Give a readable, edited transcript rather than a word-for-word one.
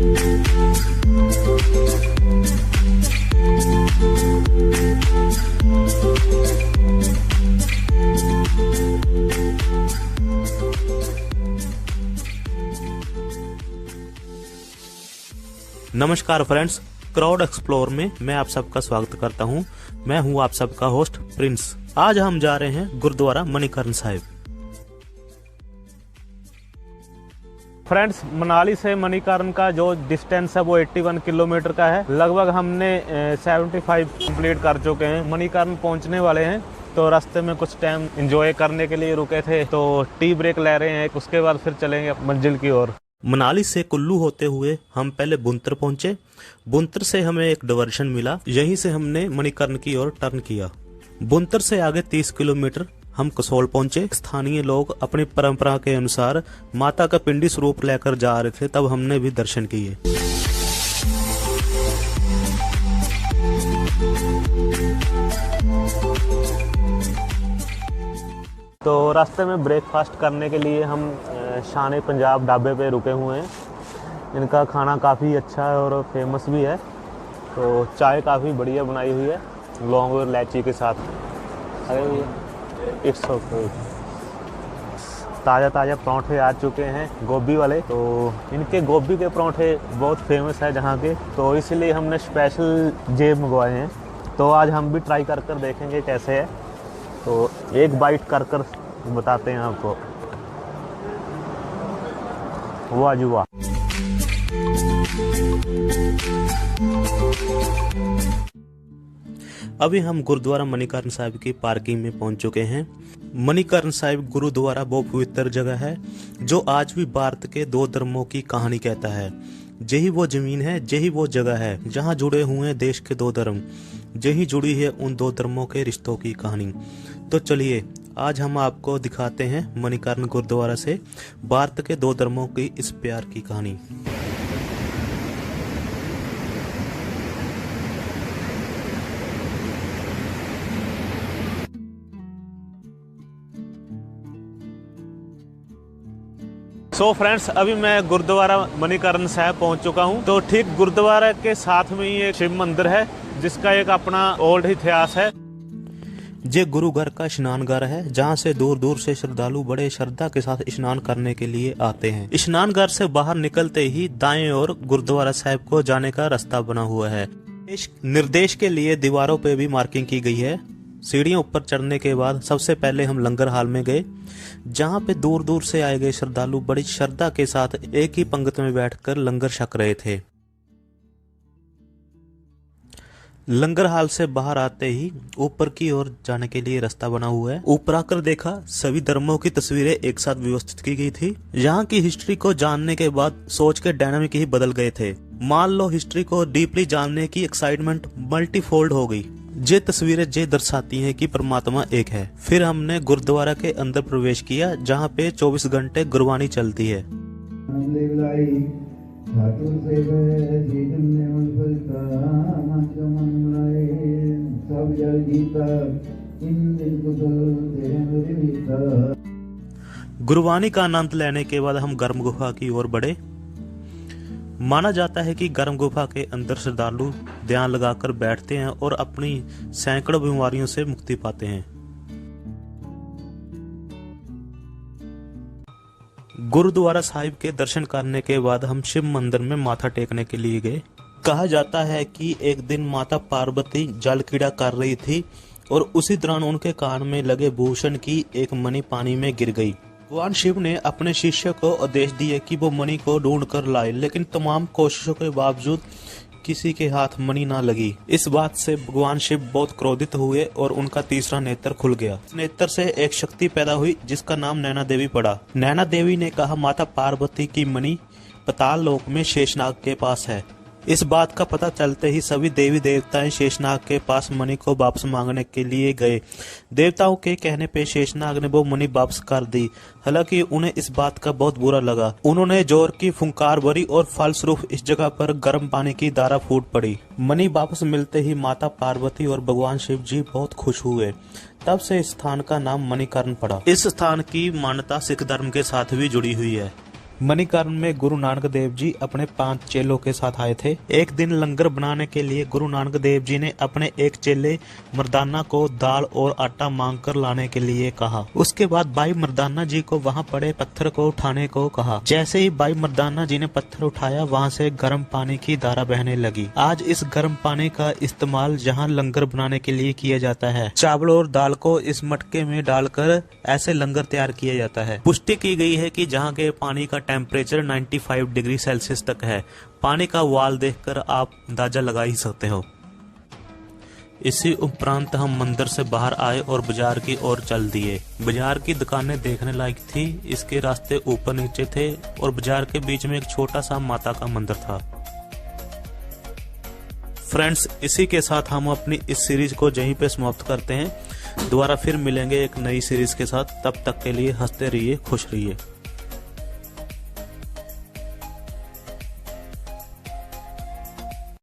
नमस्कार friends, crowd explore में मैं आप सबका स्वागत करता हूं। मैं हूं आप सबका होस्ट प्रिंस। आज हम जा रहे हैं गुरुद्वारा मणिकर्ण साहिब। फ्रेंड्स, मनाली से मणिकर्ण का जो डिस्टेंस है वो 81 किलोमीटर का है। लगभग हमने 75 कंप्लीट कर चुके हैं। मणिकर्ण पहुंचने वाले हैं, तो रास्ते में कुछ टाइम एंजॉय करने के लिए रुके थे, तो टी ब्रेक ले रहे हैं। उसके बाद फिर चलेंगे मंजिल की ओर। मनाली से कुल्लू होते हुए हम पहले बुंतर पहुंचे। बुंतर से हमें एक डायवर्शन मिला, यहीं से हमने मणिकर्ण की ओर टर्न किया। बुंतर से आगे 30 किलोमीटर हम कसोल पहुंचे। स्थानीय लोग अपनी परंपरा के अनुसार माता का पिंडी स्वरूप लेकर जा रहे थे, तब हमने भी दर्शन किए। तो रास्ते में ब्रेकफास्ट करने के लिए हम शान पंजाब ढाबे पे रुके हुए हैं। इनका खाना काफ़ी अच्छा है और फेमस भी है। तो चाय काफ़ी बढ़िया बनाई हुई है, लौंग और इलायची के साथ। अरे इट्स ओके। ताज़ा ताज़ा पराठे आ चुके हैं, गोभी वाले। तो इनके गोभी के पराठे बहुत फेमस है जहाँ के, तो इसलिए हमने स्पेशल जेब मंगवाए हैं। तो आज हम भी ट्राई कर कर देखेंगे कैसे है। तो एक बाइट कर कर बताते हैं आपको। वाह जी वाह। अभी हम गुरुद्वारा मणिकर्ण साहिब की पार्किंग में पहुंच चुके हैं। मणिकर्ण साहिब गुरुद्वारा बहुत पवित्र जगह है, जो आज भी भारत के दो धर्मों की कहानी कहता है। यही वो जमीन है, यही वो जगह है जहां जुड़े हुए हैं देश के दो धर्म। यही जुड़ी है उन दो धर्मों के रिश्तों की कहानी। तो चलिए आज हम आपको दिखाते हैं मणिकर्ण गुरुद्वारा से भारत के दो धर्मों की इस प्यार की कहानी। सो फ्रेंड्स, अभी मैं गुरुद्वारा मणिकर्ण साहिब पहुंच चुका हूं। तो ठीक गुरुद्वारा के साथ में ही एक शिव मंदिर है, जिसका एक अपना ओल्ड इतिहास है। ये गुरु घर का स्नान घर है, जहाँ से दूर दूर से श्रद्धालु बड़े श्रद्धा के साथ स्नान करने के लिए आते हैं। स्नान घर से बाहर निकलते ही दाएं ओर गुरुद्वारा साहिब को जाने का रास्ता बना हुआ है। इस निर्देश के लिए दीवारों पे भी मार्किंग की गई है। सीढ़ियों ऊपर चढ़ने के बाद सबसे पहले हम लंगर हाल में गए, जहाँ पे दूर दूर से आए गए श्रद्धालु बड़ी श्रद्धा के साथ एक ही पंक्ति में बैठकर लंगर छक रहे थे। लंगर हाल से बाहर आते ही ऊपर की ओर जाने के लिए रास्ता बना हुआ है। ऊपर आकर देखा सभी धर्मों की तस्वीरें एक साथ व्यवस्थित की गई थी। यहाँ की हिस्ट्री को जानने के बाद सोच के डायनामिक ही बदल गए थे। मान लो हिस्ट्री को डीपली जानने की एक्साइटमेंट मल्टीफोल्ड हो गई। ये तस्वीरें ये दर्शाती हैं कि परमात्मा एक है। फिर हमने गुरुद्वारा के अंदर प्रवेश किया, जहाँ पे 24 घंटे गुरबानी चलती है। गुरबानी का आनंद लेने के बाद हम गर्म गुफा की ओर बढ़े। माना जाता है कि गर्म गुफा के अंदर श्रद्धालु ध्यान लगाकर बैठते हैं और अपनी सैकड़ों बीमारियों से मुक्ति पाते हैं। गुरुद्वारा साहिब के दर्शन करने के बाद हम शिव मंदिर में माथा टेकने के लिए गए। कहा जाता है कि एक दिन माता पार्वती जल क्रीड़ा कर रही थी और उसी दौरान उनके कान में लगे भूषण की एक मणि पानी में गिर गई। भगवान शिव ने अपने शिष्य को आदेश दिए कि वो मणि को ढूंढ कर लाए, लेकिन तमाम कोशिशों के बावजूद किसी के हाथ मणि ना लगी। इस बात से भगवान शिव बहुत क्रोधित हुए और उनका तीसरा नेत्र खुल गया। नेत्र से एक शक्ति पैदा हुई जिसका नाम नैना देवी पड़ा। नैना देवी ने कहा, माता पार्वती की मणि पाताल लोक में शेषनाग के पास है। इस बात का पता चलते ही सभी देवी देवताएं शेषनाग के पास मणि को वापस मांगने के लिए गए। देवताओं के कहने पे शेषनाग ने वो मणि वापस कर दी। हालांकि उन्हें इस बात का बहुत बुरा लगा। उन्होंने जोर की फुंकार भरी और फलस्वरूप इस जगह पर गर्म पानी की धारा फूट पड़ी। मणि वापस मिलते ही माता पार्वती और भगवान शिव जी बहुत खुश हुए। तब से इस स्थान का नाम मणिकर्ण पड़ा। इस स्थान की मान्यता सिख धर्म के साथ भी जुड़ी हुई है। मणिकर्ण में गुरु नानक देव जी अपने 5 चेलों के साथ आए थे। एक दिन लंगर बनाने के लिए गुरु नानक देव जी ने अपने एक चेले मर्दाना को दाल और आटा मांगकर लाने के लिए कहा। उसके बाद भाई मर्दाना जी को वहां पड़े पत्थर को उठाने को कहा। जैसे ही भाई मर्दाना जी ने पत्थर उठाया, वहां से गर्म पानी की धारा बहने लगी। आज इस गर्म पानी का इस्तेमाल जहां लंगर बनाने के लिए किया जाता है। चावल और दाल को इस मटके में डालकर ऐसे लंगर तैयार किया जाता है। पुष्टि की गई है कि जहां के पानी का टेम्परेचर 95 डिग्री सेल्सियस तक है। पानी का उबाल देखकर आप अंदाजा लगा ही सकते हो। इसी उपरांत हम मंदिर से बाहर आए और बाजार की ओर चल दिए। बाजार की दुकानें देखने लायक थी। इसके रास्ते ऊपर नीचे थे और बाजार के बीच में एक छोटा सा माता का मंदिर था। फ्रेंड्स, इसी के साथ हम अपनी इस सीरीज को यहीं पे समाप्त करते हैं। दोबारा फिर मिलेंगे एक नई सीरीज के साथ। तब तक के लिए हंसते रहिए, खुश रहिए।